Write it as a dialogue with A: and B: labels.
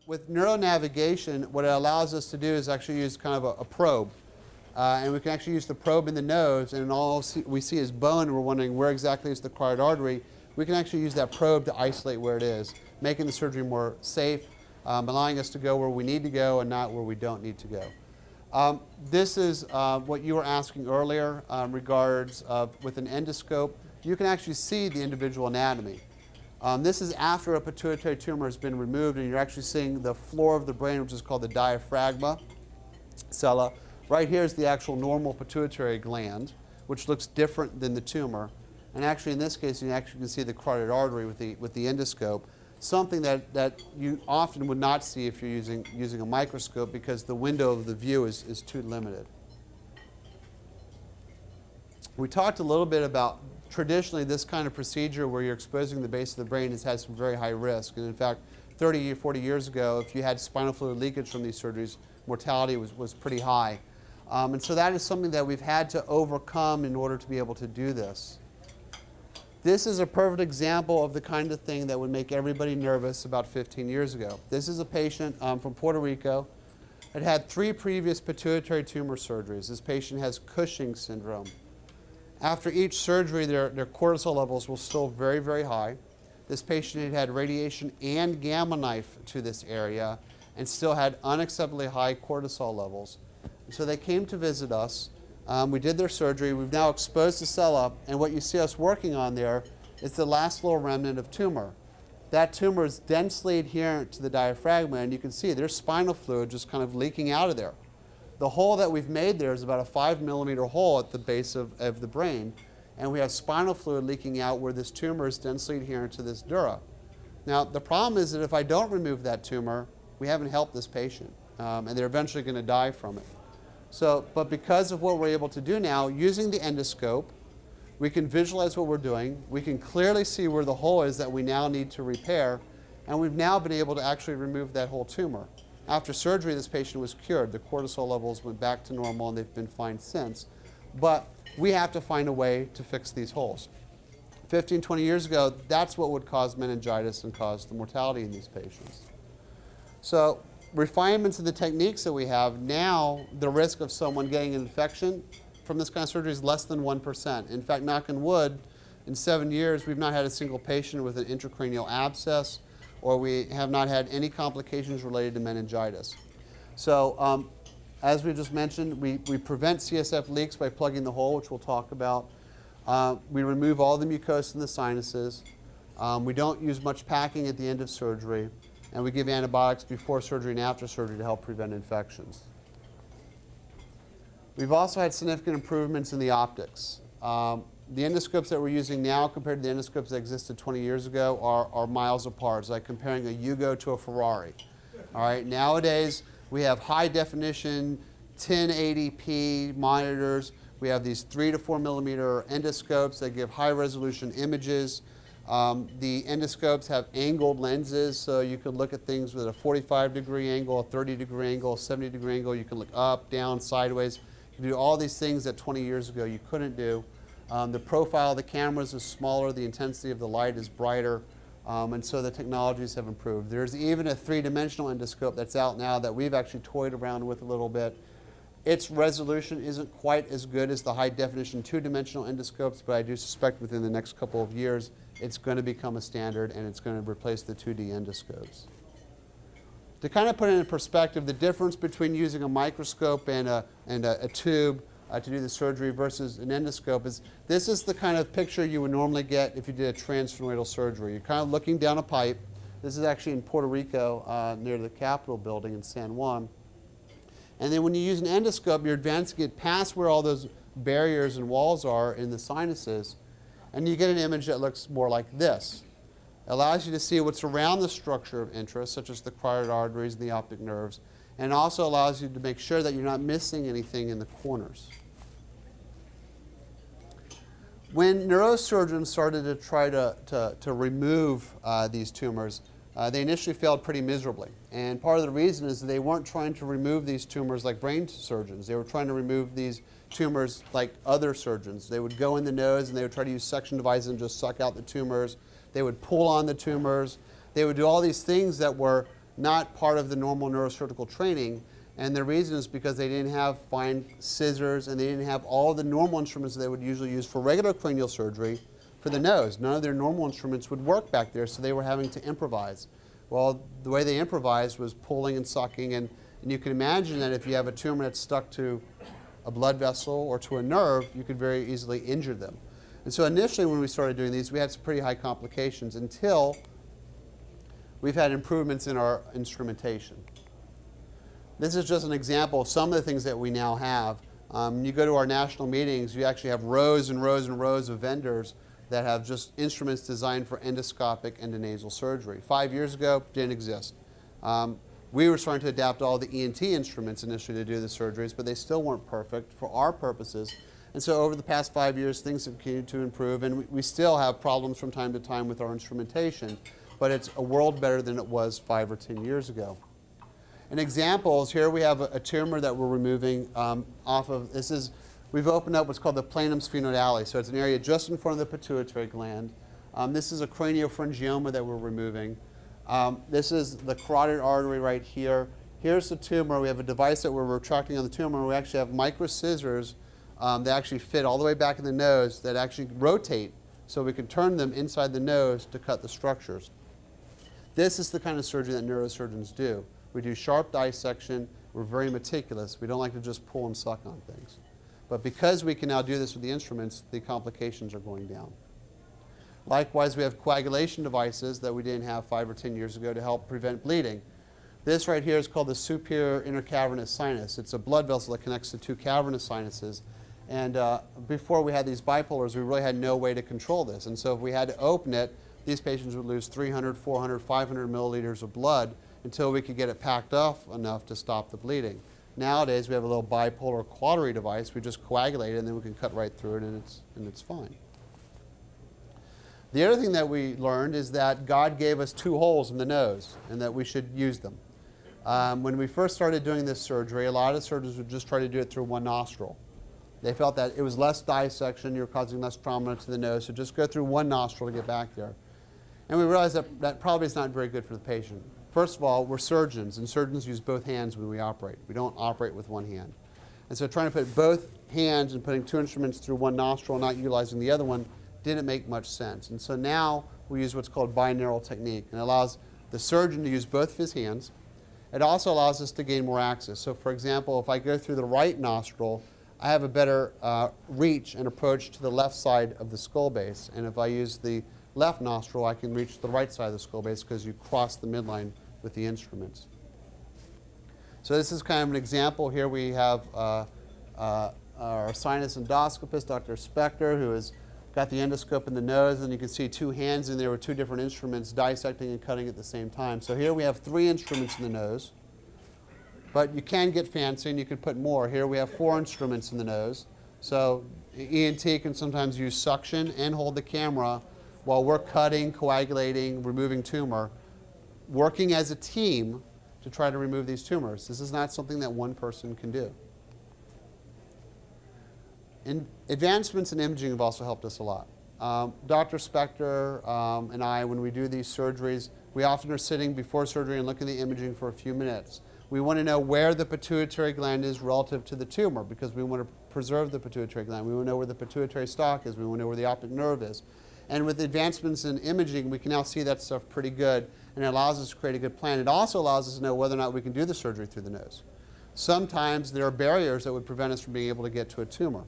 A: with neuronavigation, what it allows us to do is actually use kind of a probe. And we can actually use the probe in the nose, and all we see is bone, and we're wondering where exactly is the carotid artery. We can actually use that probe to isolate where it is, making the surgery more safe, allowing us to go where we need to go and not where we don't need to go. This is what you were asking earlier regards with an endoscope. You can actually see the individual anatomy. This is after a pituitary tumor has been removed, and you're actually seeing the floor of the brain, which is called the diaphragma sella. Right here is the actual normal pituitary gland, which looks different than the tumor. And actually, in this case, you actually can see the carotid artery with the endoscope, something that you often would not see if you're using a microscope because the window of the view is too limited. We talked a little bit about traditionally this kind of procedure where you're exposing the base of the brain has had some very high risk. And in fact, 30 or 40 years ago, if you had spinal fluid leakage from these surgeries, mortality was pretty high. And so that is something that we've had to overcome in order to be able to do this. This is a perfect example of the kind of thing that would make everybody nervous about 15 years ago. This is a patient from Puerto Rico that had 3 previous pituitary tumor surgeries. This patient has Cushing's syndrome. After each surgery, their cortisol levels were still very, very high. This patient had had radiation and gamma knife to this area and still had unacceptably high cortisol levels. So they came to visit us. We did their surgery. We've now exposed the sella, and what you see us working on there is the last little remnant of tumor. That tumor is densely adherent to the diaphragma, and you can see there's spinal fluid just kind of leaking out of there. The hole that we've made there is about a 5-millimeter hole at the base of the brain, and we have spinal fluid leaking out where this tumor is densely adherent to this dura. Now, the problem is that if I don't remove that tumor, we haven't helped this patient, and they're eventually going to die from it. But because of what we're able to do now, using the endoscope, we can visualize what we're doing. We can clearly see where the hole is that we now need to repair, and we've now been able to actually remove that whole tumor. After surgery, this patient was cured. The cortisol levels went back to normal, and they've been fine since. But we have to find a way to fix these holes. 15, 20 years ago, that's what would cause meningitis and cause the mortality in these patients. So refinements in the techniques that we have, now the risk of someone getting an infection from this kind of surgery is less than 1%. In fact, knock on wood, in 7 years, we've not had a single patient with an intracranial abscess, or we have not had any complications related to meningitis. So as we just mentioned, we prevent CSF leaks by plugging the hole, which we'll talk about. We remove all the mucosa in the sinuses. We don't use much packing at the end of surgery. And we give antibiotics before surgery and after surgery to help prevent infections. We've also had significant improvements in the optics. The endoscopes that we're using now compared to the endoscopes that existed 20 years ago are miles apart. It's like comparing a Yugo to a Ferrari. All right, nowadays we have high definition 1080p monitors. We have these 3 to 4 millimeter endoscopes that give high resolution images. The endoscopes have angled lenses, so you can look at things with a 45-degree angle, a 30-degree angle, a 70-degree angle. You can look up, down, sideways. You can do all these things that 20 years ago you couldn't do. The profile of the cameras is smaller, the intensity of the light is brighter, and so the technologies have improved. There's even a 3-dimensional endoscope that's out now that we've actually toyed around with a little bit. Its resolution isn't quite as good as the high-definition 2-dimensional endoscopes, but I do suspect within the next couple of years it's going to become a standard and it's going to replace the 2D endoscopes. To kind of put it in perspective, the difference between using a microscope and a tube to do the surgery versus an endoscope is this is the kind of picture you would normally get if you did a transsphenoidal surgery. You're kind of looking down a pipe. This is actually in Puerto Rico near the Capitol building in San Juan. And then when you use an endoscope, you're advancing it past where all those barriers and walls are in the sinuses, and you get an image that looks more like this. It allows you to see what's around the structure of interest, such as the carotid arteries and the optic nerves, and it also allows you to make sure that you're not missing anything in the corners. When neurosurgeons started to try to remove these tumors, they initially failed pretty miserably. And part of the reason is that they weren't trying to remove these tumors like brain surgeons. They were trying to remove these tumors like other surgeons. They would go in the nose and they would try to use suction devices and just suck out the tumors. They would pull on the tumors. They would do all these things that were not part of the normal neurosurgical training. And the reason is because they didn't have fine scissors and they didn't have all the normal instruments that they would usually use for regular cranial surgery for the nose. None of their normal instruments would work back there, so they were having to improvise. Well, the way they improvised was pulling and sucking, and you can imagine that if you have a tumor that's stuck to a blood vessel or to a nerve, you could very easily injure them. And so initially when we started doing these, we had some pretty high complications until we've had improvements in our instrumentation. This is just an example of some of the things that we now have. You go to our national meetings, you actually have rows and rows and rows of vendors that have just instruments designed for endoscopic endonasal surgery. 5 years ago, didn't exist. We were starting to adapt all the ENT instruments initially to do the surgeries, but they still weren't perfect for our purposes. And so over the past 5 years, things have continued to improve, and we still have problems from time to time with our instrumentation, but it's a world better than it was 5 or 10 years ago. And examples, here we have a tumor that we're removing off of, we've opened up what's called the planum sphenoidale, so it's an area just in front of the pituitary gland. This is a craniopharyngioma that we're removing. This is the carotid artery right here. Here's the tumor. We have a device that we're retracting on the tumor. We actually have micro scissors that actually fit all the way back in the nose that actually rotate so we can turn them inside the nose to cut the structures. This is the kind of surgery that neurosurgeons do. We do sharp dissection. We're very meticulous. We don't like to just pull and suck on things. But because we can now do this with the instruments, the complications are going down. Likewise, we have coagulation devices that we didn't have 5 or 10 years ago to help prevent bleeding. This right here is called the superior intercavernous sinus. It's a blood vessel that connects the two cavernous sinuses. And before we had these bipolars, we really had no way to control this. And so if we had to open it, these patients would lose 300, 400, 500 milliliters of blood until we could get it packed off enough to stop the bleeding. Nowadays, we have a little bipolar cautery device. We just coagulate it, and then we can cut right through it, and it's fine. The other thing that we learned is that God gave us 2 holes in the nose, and that we should use them. When we first started doing this surgery, a lot of surgeons would just try to do it through one nostril. They felt that it was less dissection, you're causing less trauma to the nose, so just go through one nostril to get back there. And we realized that that probably is not very good for the patient. First of all, we're surgeons, and surgeons use both hands when we operate. We don't operate with one hand. And so trying to put both hands and putting 2 instruments through one nostril and not utilizing the other one didn't make much sense. And so now we use what's called binaural technique, and it allows the surgeon to use both of his hands. It also allows us to gain more access. So for example, if I go through the right nostril, I have a better reach and approach to the left side of the skull base. And if I use the left nostril, I can reach the right side of the skull base because you cross the midline with the instruments. So this is kind of an example. Here we have our sinus endoscopist, Dr. Spector, who has got the endoscope in the nose, and you can see 2 hands in there with 2 different instruments dissecting and cutting at the same time. So here we have 3 instruments in the nose, but you can get fancy and you can put more. Here we have 4 instruments in the nose. So ENT can sometimes use suction and hold the camera while we're cutting, coagulating, removing tumor, working as a team to try to remove these tumors. This is not something that one person can do. Advancements in imaging have also helped us a lot. Dr. Spector and I, when we do these surgeries, we often are sitting before surgery and looking at the imaging for a few minutes. We want to know where the pituitary gland is relative to the tumor because we want to preserve the pituitary gland. We want to know where the pituitary stalk is. We want to know where the optic nerve is. And with advancements in imaging, we can now see that stuff pretty good, and it allows us to create a good plan. It also allows us to know whether or not we can do the surgery through the nose. Sometimes there are barriers that would prevent us from being able to get to a tumor.